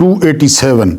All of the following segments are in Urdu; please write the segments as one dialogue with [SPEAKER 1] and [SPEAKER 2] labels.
[SPEAKER 1] 287।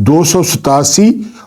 [SPEAKER 1] 287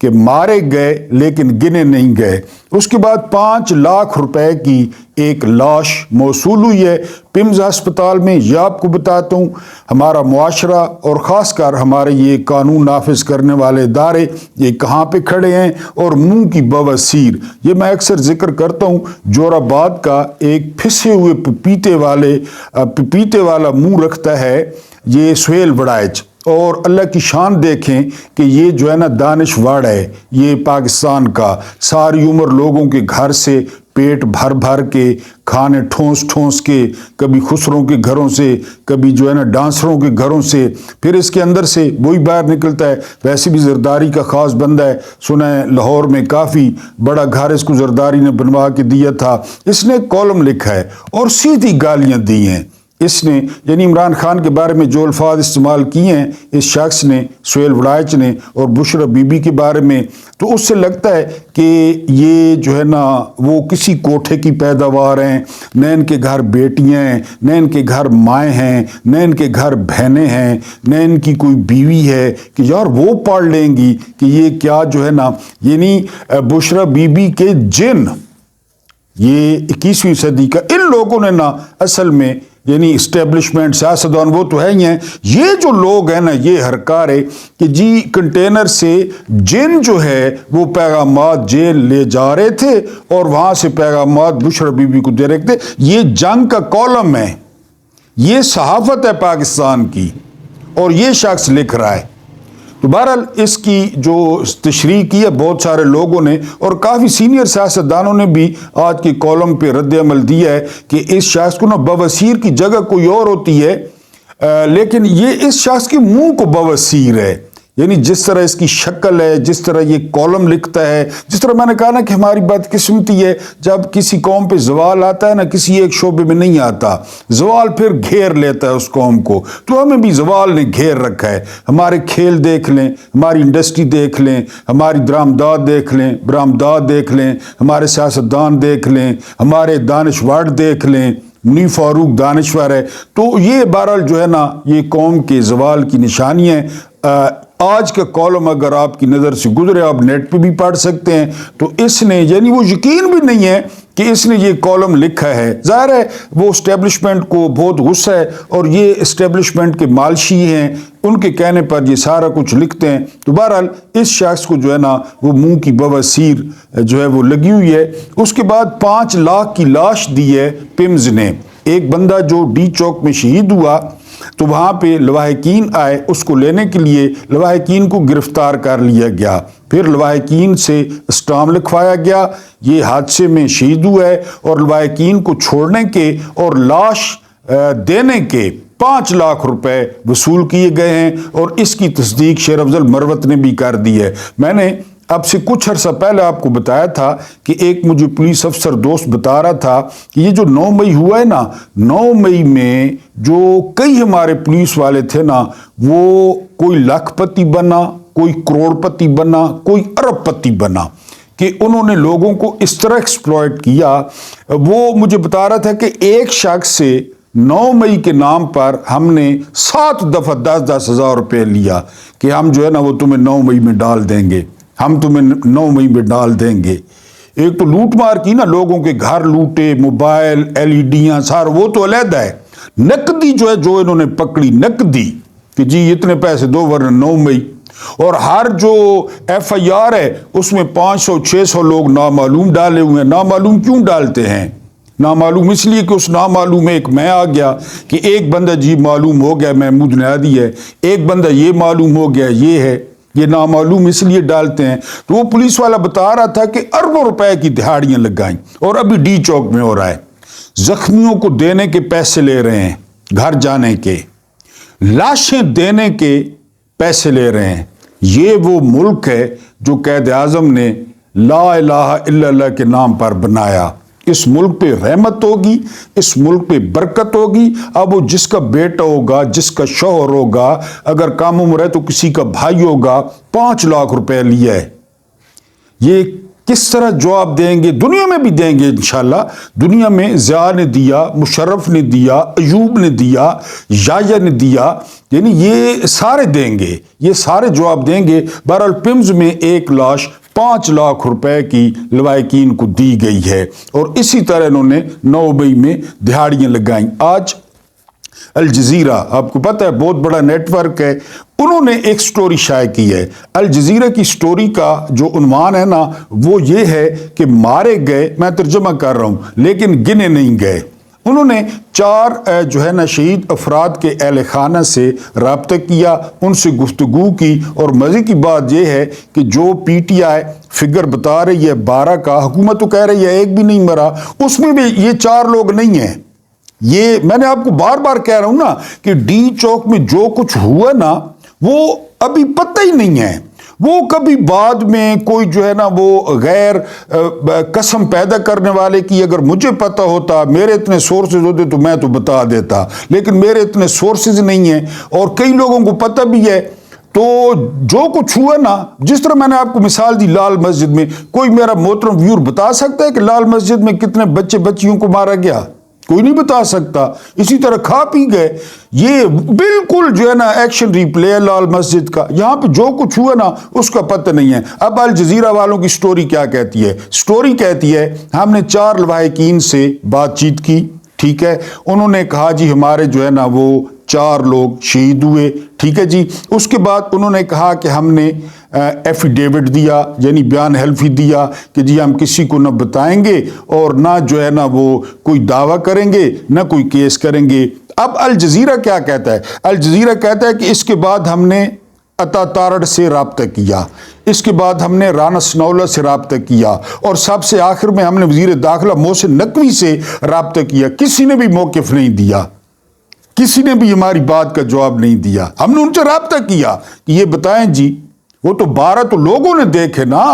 [SPEAKER 1] کہ مارے گئے لیکن گنے نہیں گئے۔ اس کے بعد 5 لاکھ روپے کی ایک لاش موصول ہوئی ہے پمز ہسپتال میں۔ یہ آپ کو بتاتا ہوں، ہمارا معاشرہ اور خاص کر ہمارے یہ قانون نافذ کرنے والے ادارے یہ کہاں پہ کھڑے ہیں اور منہ کی بواسیر۔ یہ میں اکثر ذکر کرتا ہوں، جور آباد کا ایک پھسے ہوئے پپیتے والا منہ رکھتا ہے یہ سہیل وڑائچ، اور اللہ کی شان دیکھیں کہ یہ جو ہے نا دانشور ہے یہ پاکستان کا، ساری عمر لوگوں کے گھر سے پیٹ بھر بھر کے کھانے ٹھونس ٹھونس کے، کبھی خسروں کے گھروں سے، کبھی جو ہے نا ڈانسروں کے گھروں سے، پھر اس کے اندر سے وہی باہر نکلتا ہے۔ ویسے بھی زرداری کا خاص بندہ ہے، سنا ہے لاہور میں کافی بڑا گھر اس کو زرداری نے بنوا کے دیا تھا۔ اس نے کالم لکھا ہے اور سیدھی گالیاں دی ہیں اس نے، یعنی عمران خان کے بارے میں جو الفاظ استعمال کیے ہیں اس شخص نے، سہیل وڑائچ نے، اور بشرا بی بی کے بارے میں، تو اس سے لگتا ہے کہ یہ جو ہے نا وہ کسی کوٹھے کی پیداوار ہیں، نہ ان کے گھر بیٹیاں ہیں، نہ ان کے گھر مائیں ہیں، نہ ان کے گھر بہنیں ہیں، نہ ان کی کوئی بیوی ہے کہ یار وہ پڑھ لیں گی کہ یہ کیا جو ہے نا، یعنی بشرا بی بی کے جن، یہ 21ویں صدی کا ان لوگوں نے نا اصل میں، یعنی اسٹیبلشمنٹ سیاستدان وہ تو ہے ہی ہیں، یہ جو لوگ ہیں نا یہ ہرکار ہے کہ جی کنٹینر سے جن جو ہے وہ پیغامات جیل لے جا رہے تھے اور وہاں سے پیغامات بشرا بی بی کو دے رہے تھے۔ یہ جنگ کا کالم ہے، یہ صحافت ہے پاکستان کی، اور یہ شخص لکھ رہا ہے۔ تو بہرحال اس کی جو تشریح کی ہے بہت سارے لوگوں نے، اور کافی سینئر سیاستدانوں نے بھی آج کے کالم پہ رد عمل دیا ہے کہ اس شخص کو نا بواسیر کی جگہ کوئی اور ہوتی ہے، لیکن یہ اس شخص کے منہ کو بواسیر ہے، یعنی جس طرح اس کی شکل ہے، جس طرح یہ کالم لکھتا ہے، جس طرح میں نے کہا نا کہ ہماری بدقسمتی ہے جب کسی قوم پہ زوال آتا ہے نا کسی ایک شعبے میں نہیں آتا، زوال پھر گھیر لیتا ہے اس قوم کو، تو ہمیں بھی زوال نے گھیر رکھا ہے۔ ہمارے کھیل دیکھ لیں، ہماری انڈسٹری دیکھ لیں، ہماری درآمدات دیکھ لیں، برآمدات دیکھ لیں، ہمارے سیاستدان دیکھ لیں، ہمارے دانشور دیکھ لیں، منیب فاروق دانشور ہے، تو یہ بہرحال جو ہے نا یہ قوم کے زوال کی نشانی ہے۔ آج کا کالم اگر آپ کی نظر سے گزرے، آپ نیٹ پہ بھی پڑھ سکتے ہیں، تو اس نے، یعنی وہ یقین بھی نہیں ہے کہ اس نے یہ کالم لکھا ہے، ظاہر ہے وہ اسٹیبلشمنٹ کو بہت غصہ ہے، اور یہ اسٹیبلشمنٹ کے مالشی ہیں، ان کے کہنے پر یہ سارا کچھ لکھتے ہیں۔ تو بہرحال اس شخص کو جو ہے نا وہ منہ کی بواسیر جو ہے وہ لگی ہوئی ہے۔ اس کے بعد 5 لاکھ کی لاش دی ہے پمز نے۔ ایک بندہ جو ڈی چوک میں شہید ہوا تو وہاں پہ لواحقین آئے اس کو لینے کے لیے، لواحقین کو گرفتار کر لیا گیا، پھر لواحقین سے اسٹامپ لکھوایا گیا، یہ حادثے میں شہید ہوا ہے، اور لواحقین کو چھوڑنے کے اور لاش دینے کے 5 لاکھ روپے وصول کیے گئے ہیں، اور اس کی تصدیق شیر افضل مروت نے بھی کر دی ہے۔ میں نے اب سے کچھ عرصہ پہلے آپ کو بتایا تھا کہ ایک مجھے پولیس افسر دوست بتا رہا تھا کہ یہ جو 9 مئی ہوا ہے نا، 9 مئی میں جو کئی ہمارے پولیس والے تھے نا، وہ کوئی لاکھ پتی بنا، کوئی کروڑ پتی بنا، کوئی ارب پتی بنا، کہ انہوں نے لوگوں کو اس طرح ایکسپلائٹ کیا۔ وہ مجھے بتا رہا تھا کہ ایک شخص سے 9 مئی کے نام پر ہم نے 7 دفعہ 10-10 ہزار روپے لیا کہ ہم جو ہے نا وہ تمہیں 9 مئی میں ڈال دیں گے، ہم تمہیں 9 مئی میں ڈال دیں گے۔ ایک تو لوٹ مار کی نا، لوگوں کے گھر لوٹے، موبائل، LED سارا، وہ تو علیحدہ ہے۔ نقدی جو ہے جو انہوں نے پکڑی، نقدی کہ جی اتنے پیسے دو ورنہ 9 مئی، اور ہر جو FIR ہے اس میں 500-600 لوگ نامعلوم ڈالے ہوئے ہیں۔ نامعلوم کیوں ڈالتے ہیں؟ نامعلوم اس لیے کہ اس نامعلوم میں ایک میں آ گیا کہ ایک بندہ جی معلوم ہو گیا محمود نیادی ہے، ایک بندہ یہ معلوم ہو گیا یہ ہے، یہ نامعلوم اس لیے ڈالتے ہیں۔ تو وہ پولیس والا بتا رہا تھا کہ اربوں روپے کی دہاڑیاں لگائیں، اور ابھی ڈی چوک میں ہو رہا ہے، زخمیوں کو دینے کے پیسے لے رہے ہیں، گھر جانے کے، لاشیں دینے کے پیسے لے رہے ہیں۔ یہ وہ ملک ہے جو قائد اعظم نے لا الہ الا اللہ کے نام پر بنایا۔ اس ملک پہ رحمت ہوگی، اس ملک پہ برکت ہوگی۔ اب وہ جس کا بیٹا ہوگا، جس کا شوہر ہوگا، اگر کام عمر ہے تو کسی کا بھائی ہوگا، 5 لاکھ روپے لیا ہے۔ یہ کس طرح جواب دیں گے؟ دنیا میں بھی دیں گے انشاءاللہ. دنیا میں ضیاء نے دیا، مشرف نے دیا، ایوب نے دیا، یحییٰ نے دیا، یعنی یہ سارے دیں گے، یہ سارے جواب دیں گے. بہرحال پمز میں ایک لاش 5 لاکھ روپے کی لواحقین کو دی گئی ہے، اور اسی طرح انہوں نے 9 مئی میں دہاڑیاں لگائیں. آج الجزیرہ، آپ کو پتہ ہے بہت بڑا نیٹ ورک ہے، انہوں نے ایک سٹوری شائع کی ہے. الجزیرہ کی سٹوری کا جو عنوان ہے نا وہ یہ ہے کہ مارے گئے، میں ترجمہ کر رہا ہوں، لیکن گنے نہیں گئے. انہوں نے 4 جو ہے نا شہید افراد کے اہل خانہ سے رابطہ کیا، ان سے گفتگو کی، اور مزے کی بات یہ ہے کہ جو پی ٹی آئی فگر بتا رہی ہے 12 کا، حکومت تو کہہ رہی ہے ایک بھی نہیں مرا، اس میں بھی یہ 4 لوگ نہیں ہیں. یہ میں نے آپ کو بار بار کہہ رہا ہوں نا کہ ڈی چوک میں جو کچھ ہوا نا وہ ابھی پتہ ہی نہیں ہے. وہ کبھی بعد میں کوئی جو ہے نا وہ غیر قسم پیدا کرنے والے کی اگر مجھے پتہ ہوتا، میرے اتنے سورسز ہوتے تو میں تو بتا دیتا، لیکن میرے اتنے سورسز نہیں ہیں، اور کئی لوگوں کو پتہ بھی ہے. تو جو کچھ ہوا نا، جس طرح میں نے آپ کو مثال دی لال مسجد میں، کوئی میرا محترم ویور بتا سکتا ہے کہ لال مسجد میں کتنے بچے بچیوں کو مارا گیا؟ کوئی نہیں بتا سکتا. اسی طرح کھا پی گئے. یہ بالکل جو ہے نا ایکشن ریپلے ہے لال مسجد کا. یہاں پہ جو کچھ ہوا نا اس کا پتہ نہیں ہے. اب الجزیرہ والوں کی سٹوری کیا کہتی ہے؟ سٹوری کہتی ہے ہم نے 4 لواحقین سے بات چیت کی، ٹھیک ہے، انہوں نے کہا جی ہمارے جو ہے نا وہ 4 لوگ شہید ہوئے، ٹھیک ہے جی. اس کے بعد انہوں نے کہا کہ ہم نے ایفیڈیوٹ دیا، یعنی بیان حلفی دیا کہ جی ہم کسی کو نہ بتائیں گے اور نہ جو ہے نا وہ کوئی دعویٰ کریں گے، نہ کوئی کیس کریں گے. اب الجزیرہ کیا کہتا ہے؟ الجزیرہ کہتا ہے کہ اس کے بعد ہم نے عطا تارڑ سے رابطہ کیا، اس کے بعد ہم نے رانا ثناءاللہ سے رابطہ کیا، اور سب سے آخر میں ہم نے وزیر داخلہ محسن نقوی سے رابطہ کیا. کسی نے بھی موقف نہیں دیا، کسی نے بھی ہماری بات کا جواب نہیں دیا. ہم نے ان سے رابطہ کیا کہ یہ بتائیں جی، وہ تو 12 تو لوگوں نے دیکھے نا،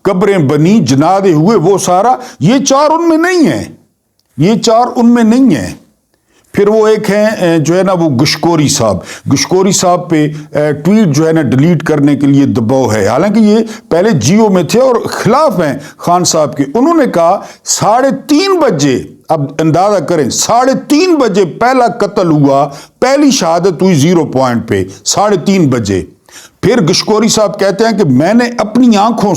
[SPEAKER 1] قبریں بنی، جنازے ہوئے، وہ سارا. یہ 4 ان میں نہیں ہیں، یہ 4 ان میں نہیں ہیں. پھر وہ ایک ہیں جو ہے نا وہ گشکوری صاحب پہ ٹویٹ جو ہے نا ڈیلیٹ کرنے کے لیے دباؤ ہے، حالانکہ یہ پہلے جیو میں تھے اور خلاف ہیں خان صاحب کے. انہوں نے کہا 3:30 بجے، اب اندازہ کریں 3:30 بجے پہلا قتل ہوا، پہلی شہادت ہوئی 0 پوائنٹ پہ 3:30 بجے. پھر گشکوری صاحب کہتے ہیں کہ میں نے اپنی آنکھوں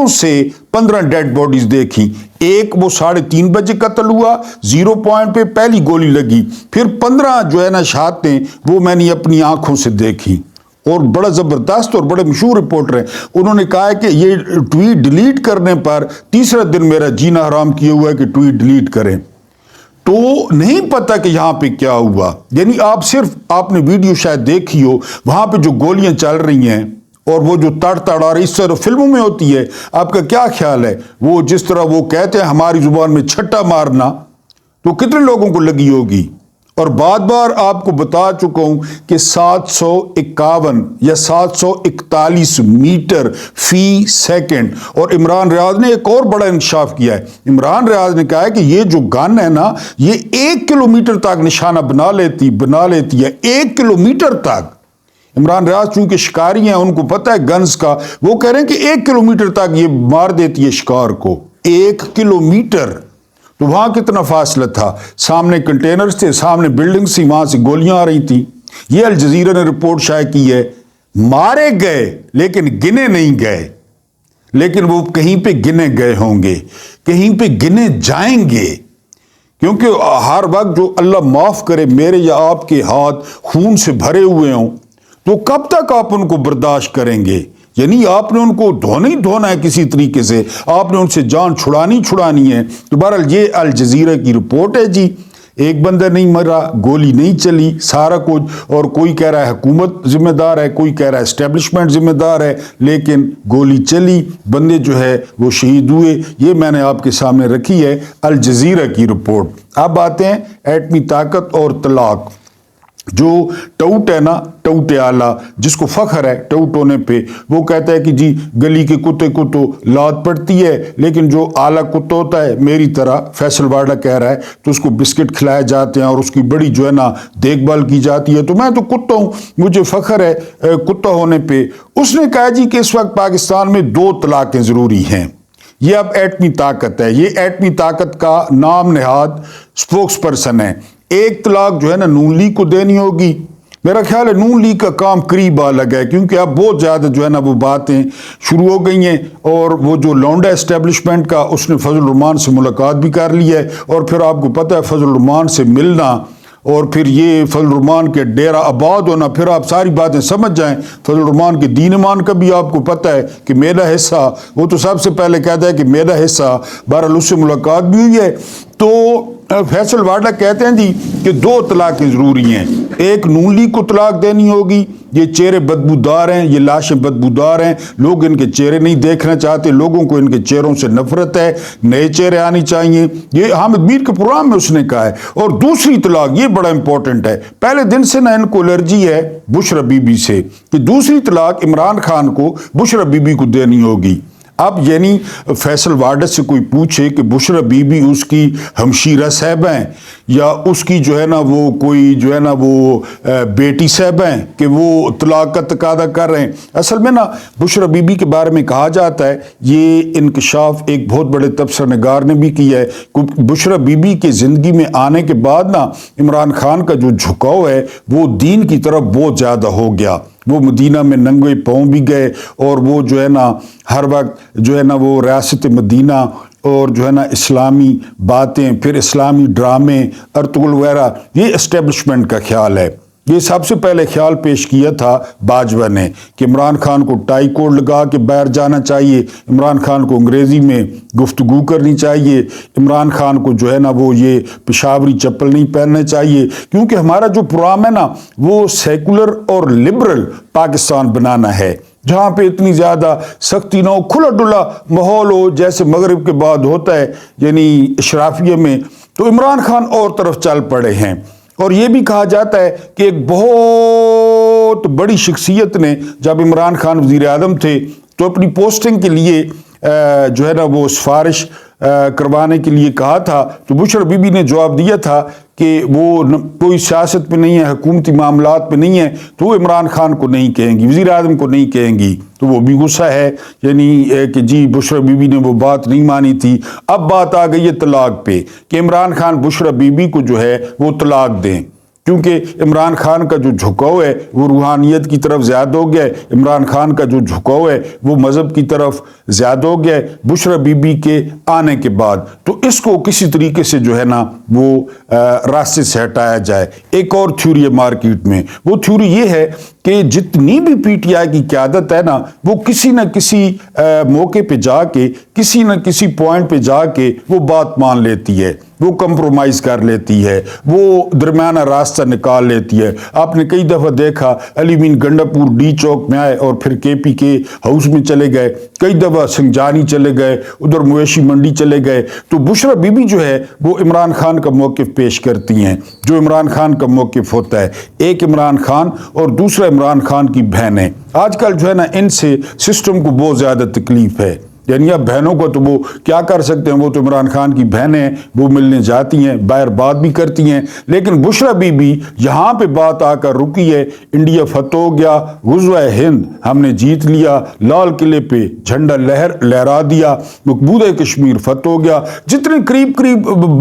[SPEAKER 1] سے 15 ڈیڈ باڈیز دیکھی. ایک وہ 3:30 بجے قتل ہوا، 0 پوائنٹ پہ پہلی گولی لگی. پھر 15 جو ہے نا شہادتیں وہ میں نے اپنی آنکھوں سے دیکھی. اور بڑا زبردست اور بڑے مشہور رپورٹر ہیں، انہوں نے کہا ہے کہ یہ ٹویٹ ڈیلیٹ کرنے پر تیسرا دن میرا جینا حرام کیا ہوا ہے کہ ٹویٹ ڈیلیٹ کریں. تو نہیں پتا کہ یہاں پہ کیا ہوا. یعنی آپ نے ویڈیو شاید دیکھی ہو، وہاں پہ جو گولیاں چل رہی ہیں اور وہ جو تڑ آ رہی، اس طرح فلموں میں ہوتی ہے. آپ کا کیا خیال ہے؟ وہ جس طرح وہ کہتے ہیں ہماری زبان میں چھٹا مارنا، تو کتنے لوگوں کو لگی ہوگی؟ اور بار آپ کو بتا چکا ہوں کہ 751 یا 741 میٹر فی سیکنڈ. اور عمران ریاض نے ایک اور بڑا انکشاف کیا ہے. عمران ریاض نے کہا ہے کہ یہ جو گن ہے نا یہ 1 کلومیٹر تک نشانہ بنا لیتی ہے 1 کلومیٹر تک. عمران ریاض چونکہ شکاری ہیں، ان کو پتہ ہے گنز کا، وہ کہہ رہے ہیں کہ 1 کلومیٹر تک یہ مار دیتی ہے شکار کو. 1 کلومیٹر. تو وہاں کتنا فاصلہ تھا؟ سامنے کنٹینرز تھے، سامنے بلڈنگز تھی، وہاں سے گولیاں آ رہی تھیں. یہ الجزیرہ نے رپورٹ شائع کی ہے. مارے گئے لیکن گنے نہیں گئے، لیکن وہ کہیں پہ گنے گئے ہوں گے، کہیں پہ گنے جائیں گے. کیونکہ ہر وقت جو اللہ معاف کرے میرے یا آپ کے ہاتھ خون سے بھرے ہوئے ہوں تو کب تک آپ ان کو برداشت کریں گے؟ یعنی آپ نے ان کو دھونا ہے کسی طریقے سے، آپ نے ان سے جان چھڑانی ہے. تو بہرحال یہ الجزیرہ کی رپورٹ ہے جی. ایک بندہ نہیں مرا، گولی نہیں چلی، سارا کچھ. اور کوئی کہہ رہا ہے حکومت ذمہ دار ہے، کوئی کہہ رہا ہے اسٹیبلشمنٹ ذمہ دار ہے، لیکن گولی چلی، بندے جو ہے وہ شہید ہوئے. یہ میں نے آپ کے سامنے رکھی ہے الجزیرہ کی رپورٹ. اب آتے ہیں ایٹمی طاقت اور طلاق. جو ٹاؤٹ ہے نا، ٹاؤٹ اعلیٰ، جس کو فخر ہے ٹاؤٹ ہونے پہ، وہ کہتا ہے کہ جی گلی کے کتے کو تو لات پڑتی ہے، لیکن جو اعلیٰ کتا ہوتا ہے میری طرح، فیصل واڈا کہہ رہا ہے، تو اس کو بسکٹ کھلائے جاتے ہیں اور اس کی بڑی جو ہے نا دیکھ بھال کی جاتی ہے، تو میں تو کتا ہوں، مجھے فخر ہے کتا ہونے پہ۔ اس نے کہا جی کہ اس وقت پاکستان میں 2 طلاقیں ضروری ہیں، یہ اب ایٹمی طاقت ہے، یہ ایٹمی طاقت کا نام نہاد سپوکس پرسن ہے۔ ایک طلاق جو ہے نا نون لیگ کو دینی ہوگی، میرا خیال ہے نون لیگ کا کام قریب آ لگا ہے، کیونکہ اب بہت زیادہ جو ہے نا وہ باتیں شروع ہو گئی ہیں، اور وہ جو لونڈا اسٹیبلشمنٹ کا، اس نے فضل الرحمان سے ملاقات بھی کر لی ہے، اور پھر آپ کو پتہ ہے فضل الرحمان سے ملنا اور پھر یہ فضل الرحمان کے ڈیرہ آباد ہونا، پھر آپ ساری باتیں سمجھ جائیں۔ فضل الرحمان کے دین ایمان کا بھی آپ کو پتہ ہے کہ میرا حصہ، وہ تو سب سے پہلے کہتا ہے کہ میرا حصہ، بہرحال اس سے ملاقات بھی ہوئی ہے۔ تو فیصل واڈا کہتے ہیں جی کہ 2 طلاقیں ضروری ہیں، ایک نون لیگ کو طلاق دینی ہوگی، یہ چہرے بدبودار ہیں، یہ لاشیں بدبودار ہیں، لوگ ان کے چہرے نہیں دیکھنا چاہتے، لوگوں کو ان کے چہروں سے نفرت ہے، نئے چہرے آنی چاہیے، یہ حامد میر کے پروگرام میں اس نے کہا ہے۔ اور دوسری طلاق، یہ بڑا امپورٹنٹ ہے، پہلے دن سے نہ ان کو الرجی ہے بشرا بی بی سے، کہ دوسری طلاق عمران خان کو بشرا بی بی کو دینی ہوگی۔ اب یعنی فیصل واڈا سے کوئی پوچھے کہ بشرا بی بی اس کی ہمشیرہ صاحب ہیں یا اس کی جو ہے نا وہ کوئی جو ہے نا وہ بیٹی صاحب ہیں کہ وہ طلاق کا تقاضا کر رہے ہیں، اصل میں نا بشرا بی بی کے بارے میں کہا جاتا ہے، یہ انکشاف ایک بہت بڑے تبصرہ نگار نے بھی کیا ہے، بشرا بی بی کے زندگی میں آنے کے بعد نا عمران خان کا جو جھکاؤ ہے وہ دین کی طرف بہت زیادہ ہو گیا، وہ مدینہ میں ننگے پاؤں بھی گئے، اور وہ جو ہے نا ہر وقت جو ہے نا وہ ریاست مدینہ اور جو ہے نا اسلامی باتیں، پھر اسلامی ڈرامے، ارطغرل وغیرہ، یہ اسٹیبلشمنٹ کا خیال ہے۔ یہ سب سے پہلے خیال پیش کیا تھا باجوہ نے کہ عمران خان کو ٹائی کوڈ لگا کے باہر جانا چاہیے، عمران خان کو انگریزی میں گفتگو کرنی چاہیے، عمران خان کو جو ہے نا وہ یہ پشاوری چپل نہیں پہننے چاہیے، کیونکہ ہمارا جو پروگرام ہے نا وہ سیکولر اور لبرل پاکستان بنانا ہے، جہاں پہ اتنی زیادہ سختی نہ ہو، کھلا ڈلا ماحول ہو، جیسے مغرب کے بعد ہوتا ہے یعنی اشرافیہ میں۔ تو عمران خان اور طرف چل پڑے ہیں، اور یہ بھی کہا جاتا ہے کہ ایک بہت بڑی شخصیت نے جب عمران خان وزیر اعظم تھے تو اپنی پوسٹنگ کے لیے جو ہے نا وہ سفارش کروانے کے لیے کہا تھا، تو بشرا بی بی نے جواب دیا تھا کہ وہ کوئی سیاست پہ نہیں ہے، حکومتی معاملات پہ نہیں ہے، تو وہ عمران خان کو نہیں کہیں گی، وزیر اعظم کو نہیں کہیں گی، تو وہ بھی غصہ ہے، یعنی کہ جی بشرا بی بی نے وہ بات نہیں مانی تھی۔ اب بات آ گئی ہے طلاق پہ کہ عمران خان بشرا بی بی کو جو ہے وہ طلاق دیں، کیونکہ عمران خان کا جو جھکاؤ ہے وہ روحانیت کی طرف زیادہ ہو گیا ہے، عمران خان کا جو جھکاؤ ہے وہ مذہب کی طرف زیادہ ہو گیا ہے بشرا بی بی کے آنے کے بعد، تو اس کو کسی طریقے سے جو ہے نا وہ راستے سے ہٹایا جائے۔ ایک اور تھیوری ہے مارکیٹ میں، وہ تھیوری یہ ہے کہ جتنی بھی پی ٹی آئی کی قیادت ہے نا وہ کسی نہ کسی موقع پہ جا کے، کسی نہ کسی پوائنٹ پہ جا کے وہ بات مان لیتی ہے، وہ کمپرومائز کر لیتی ہے، وہ درمیانہ راستہ نکال لیتی ہے۔ آپ نے کئی دفعہ دیکھا علی مین گنڈا پور ڈی چوک میں آئے اور پھر کے پی کے ہاؤس میں چلے گئے، کئی دفعہ سنجانی چلے گئے، ادھر مویشی منڈی چلے گئے، تو بشرا بی بی جو ہے وہ عمران خان کا موقف پیش کرتی ہیں، جو عمران خان کا موقف ہوتا ہے، ایک عمران خان اور دوسرا عمران خان کی بہنیں۔ آج کل جو ہے نا ان سے سسٹم کو بہت زیادہ تکلیف ہے، یعنی اب بہنوں کو تو وہ کیا کر سکتے ہیں، وہ تو عمران خان کی بہنیں، وہ ملنے جاتی ہیں، باہر بات بھی کرتی ہیں، لیکن بشرا بی بی یہاں پہ بات آ کر رکی ہے، انڈیا فتح ہو گیا، غزوہ ہند ہم نے جیت لیا، لال قلعے پہ جھنڈا لہرا دیا، مقبوضہ کشمیر فتح ہو گیا، جتنے قریب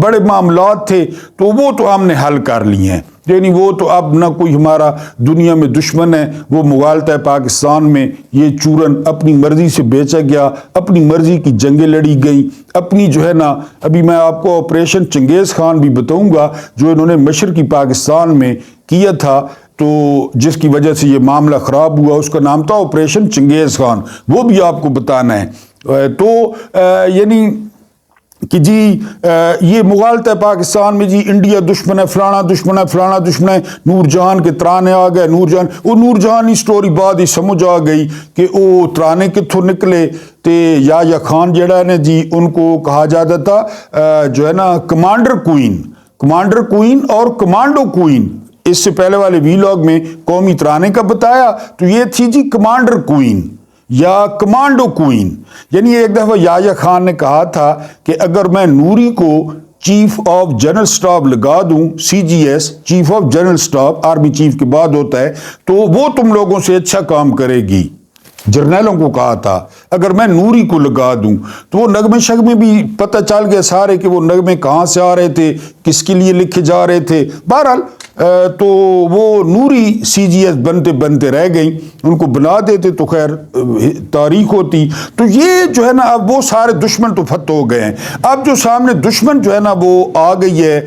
[SPEAKER 1] بڑے معاملات تھے تو وہ تو ہم نے حل کر لیے ہیں، یعنی وہ تو اب نہ کوئی ہمارا دنیا میں دشمن ہے، وہ مغالطہ ہے پاکستان میں، یہ چورن اپنی مرضی سے بیچا گیا، اپنی مرضی کی جنگیں لڑی گئی، اپنی جو ہے نا، ابھی میں آپ کو آپریشن چنگیز خان بھی بتاؤں گا جو انہوں نے مشرقی پاکستان میں کیا تھا، تو جس کی وجہ سے یہ معاملہ خراب ہوا، اس کا نام تھا آپریشن چنگیز خان، وہ بھی آپ کو بتانا ہے۔ تو یعنی کہ جی یہ مغالطہ ہے پاکستان میں، جی انڈیا دشمن ہے، فلانا دشمن ہے، فلانا دشمن ہے، نور جہان کے ترانے آ گئے، نور جہان ہی سٹوری بعد ہی سمجھ آ گئی کہ وہ ترانے کتھوں نکلے، تے یا خان جڑا ہے نا جی ان کو کہا جاتا تھا جو ہے نا کمانڈر کوئین اور کمانڈو کوئین، اس سے پہلے والے ویلاگ میں قومی ترانے کا بتایا تو یہ تھی جی کمانڈر کوئین یا کمانڈو کوئین. یعنی ایک دفعہ یحییٰ خان نے کہا تھا کہ اگر میں نوری کو چیف آف جنرل سٹاف لگا دوں, C G S chief of general staff army chief کے بعد ہوتا ہے, تو وہ تم لوگوں سے اچھا کام کرے گی. جرنیلوں کو کہا تھا اگر میں نوری کو لگا دوں تو وہ نغمے شغمے بھی پتہ چل گیا سارے کہ وہ نغمے کہاں سے آ رہے تھے, کس کے لیے لکھے جا رہے تھے. بہرحال تو وہ نوری سی جی ایس بنتے بنتے رہ گئیں, ان کو بنا دیتے تو خیر تاریخ ہوتی. تو یہ جو ہے نا اب وہ سارے دشمن تو فتح ہو گئے ہیں. اب جو سامنے دشمن جو ہے نا وہ آ گئی ہے,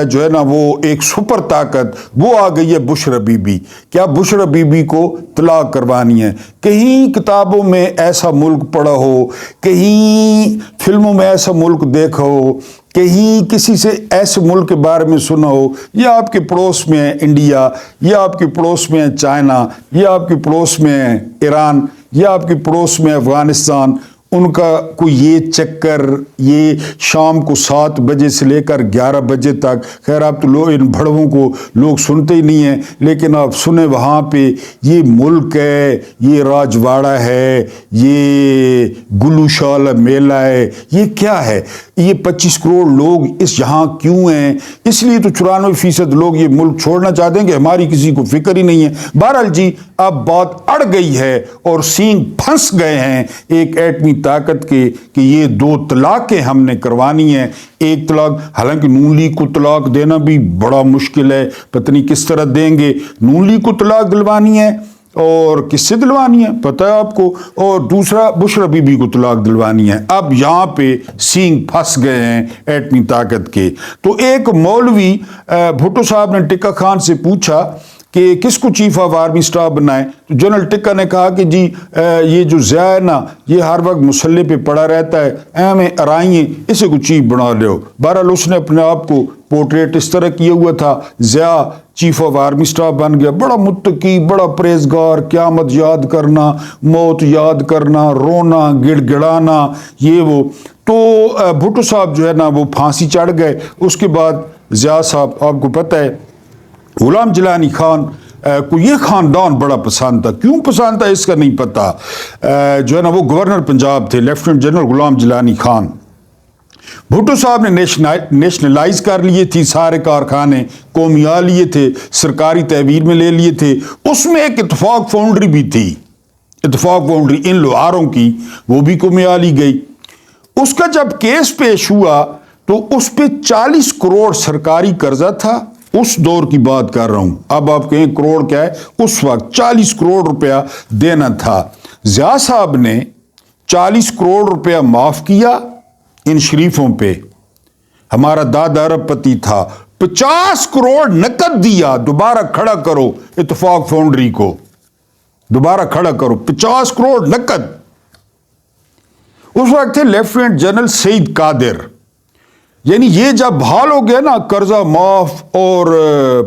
[SPEAKER 1] جو ہے نا وہ ایک سپر طاقت وہ آ گئی ہے بشرا بی بی. کیا بشرا بی بی کو طلاق کروانی ہے. کہیں کتابوں میں ایسا ملک پڑھا ہو, کہیں فلموں میں ایسا ملک دیکھا ہو, کہیں کسی سے ایسے ملک کے بارے میں سنا ہو, یہ آپ کے پڑوس میں ہے انڈیا, یہ آپ کے پڑوس میں ہے چائنا, یہ آپ کے پڑوس میں ہے ایران, یہ آپ کے پڑوس میں افغانستان. ان کا کوئی یہ چکر یہ شام کو 7 بجے سے لے کر 11 بجے تک, خیر آپ تو لوگ ان بھڑووں کو لوگ سنتے ہی نہیں ہیں, لیکن آپ سنیں وہاں پہ یہ ملک ہے, یہ راجواڑہ ہے, یہ گلو شالہ میلہ ہے, یہ کیا ہے, یہ 25 کروڑ لوگ اس یہاں کیوں ہیں. اس لیے تو 94% لوگ یہ ملک چھوڑنا چاہتے ہیں کہ ہماری کسی کو فکر ہی نہیں ہے. بہرحال جی اب بات اڑ گئی ہے اور سینگ پھنس گئے ہیں ایک ایٹمی طاقت کے کہ یہ 2 طلاقیں ہم نے کروانی ہیں. ایک طلاق, حالانکہ نون لیگ کو طلاق دینا بھی بڑا مشکل ہے, پتہ نہیں کس طرح دیں گے. نون لیگ کو طلاق دلوانی ہے اور کس سے دلوانی ہے پتہ ہے آپ کو, اور دوسرا بشرا بی بی کو طلاق دلوانی ہے. اب یہاں پہ سینگ پھنس گئے ہیں ایٹمی طاقت کے. تو ایک مولوی بھٹو صاحب نے ٹکا خان سے پوچھا کہ کس کو چیف آف آرمی سٹاف بنائے, تو جنرل ٹکا نے کہا کہ جی یہ جو ضیاء ہے نا یہ ہر وقت مسلح پہ پڑا رہتا ہے, ہمیں ارائیں اسے کو چیف بنا لو. بہرحال اس نے اپنے آپ کو پورٹریٹ اس طرح کیا ہوا تھا, Zia chief of army staff بن گیا, بڑا متقی, بڑا پرہیزگار, قیامت یاد کرنا, موت یاد کرنا, رونا, گڑ گڑانا, یہ وہ. تو بھٹو صاحب جو ہے نا وہ پھانسی چڑھ گئے. اس کے بعد ضیاء صاحب آپ کو پتہ ہے غلام جیلانی خان کو یہ خاندان بڑا پسند تھا. کیوں پسند تھا اس کا نہیں پتا. جو ہے نا وہ گورنر پنجاب تھے لیفٹیننٹ جنرل غلام جیلانی خان. بھٹو صاحب نے نیشنلائز کر لیے تھی سارے کارخانے, قومیہ لیے تھے, سرکاری تحویل میں لے لیے تھے. اس میں ایک اتفاق فاؤنڈری بھی تھی, اتفاق فاؤنڈری ان لوہاروں کی, وہ بھی قومیہ لی گئی. اس کا جب کیس پیش ہوا تو اس پہ 40 کروڑ سرکاری قرضہ تھا. اس دور کی بات کر رہا ہوں, اب آپ کہیں کروڑ کیا ہے, اس وقت 40 کروڑ روپیہ دینا تھا. ضیاء صاحب نے 40 کروڑ روپیہ معاف کیا ان شریفوں پہ. ہمارا دادا ارب پتی تھا, 50 کروڑ نقد دیا, دوبارہ کھڑا کرو اتفاق فاؤنڈری کو, دوبارہ کھڑا کرو, 50 کروڑ نقد. اس وقت تھے لیفٹیننٹ جنرل سعید قادر. یعنی یہ جب بحال ہو گیا نا قرضہ معاف اور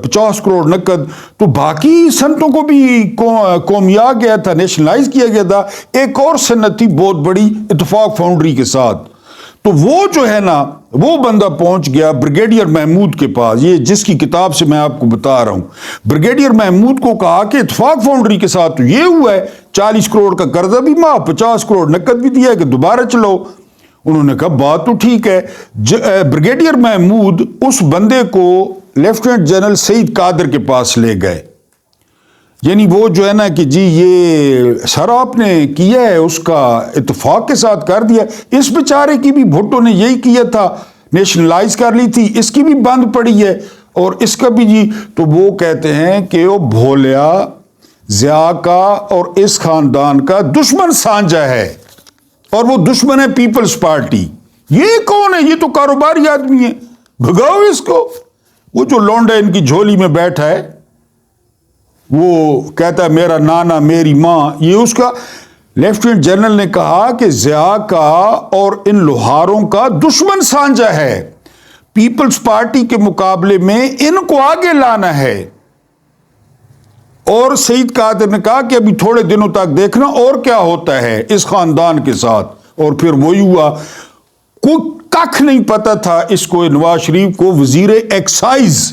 [SPEAKER 1] 50 کروڑ نقد, تو باقی صنعتوں کو بھی قومیہ گیا تھا, نیشنلائز کیا گیا تھا. ایک اور صنعت تھی بہت بڑی اتفاق فاؤنڈری کے ساتھ. تو وہ جو ہے نا وہ بندہ پہنچ گیا بریگیڈیئر محمود کے پاس, یہ جس کی کتاب سے میں آپ کو بتا رہا ہوں. بریگیڈیئر محمود کو کہا کہ اتفاق فاؤنڈری کے ساتھ تو یہ ہوا ہے, 40 کروڑ کا قرضہ بھی معاف, 50 کروڑ نقد بھی دیا ہے کہ دوبارہ چلو. انہوں نے کہا بات تو ٹھیک ہے. بریگیڈیئر محمود اس بندے کو لیفٹیننٹ جنرل سعید قادر کے پاس لے گئے. یعنی وہ جو ہے نا کہ جی یہ سر آپ نے کیا ہے اس کا اتفاق کے ساتھ کر دیا, اس بیچارے کی بھی بھٹو نے یہی کیا تھا, نیشنلائز کر لی تھی, اس کی بھی بند پڑی ہے اور اس کا بھی جی. تو وہ کہتے ہیں کہ وہ بھولیا ضیاء کا اور اس خاندان کا دشمن سانجا ہے, اور وہ دشمن ہے پیپلز پارٹی. یہ کون ہے, یہ تو کاروباری آدمی ہے, بھگاؤ اس کو. وہ جو لونڈا ان کی جھولی میں بیٹھا ہے وہ کہتا ہے میرا نانا میری ماں, یہ اس کا. لیفٹیننٹ جنرل نے کہا کہ ضیاء کا اور ان لوہاروں کا دشمن سانجا ہے, پیپلز پارٹی کے مقابلے میں ان کو آگے لانا ہے. اور سعید قادر نے کہا کہ ابھی تھوڑے دنوں تک دیکھنا اور کیا ہوتا ہے اس خاندان کے ساتھ. اور پھر وہی ہوا, کوئی کخ نہیں پتا تھا اس کو, نواز شریف کو وزیر ایکسائز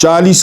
[SPEAKER 1] 40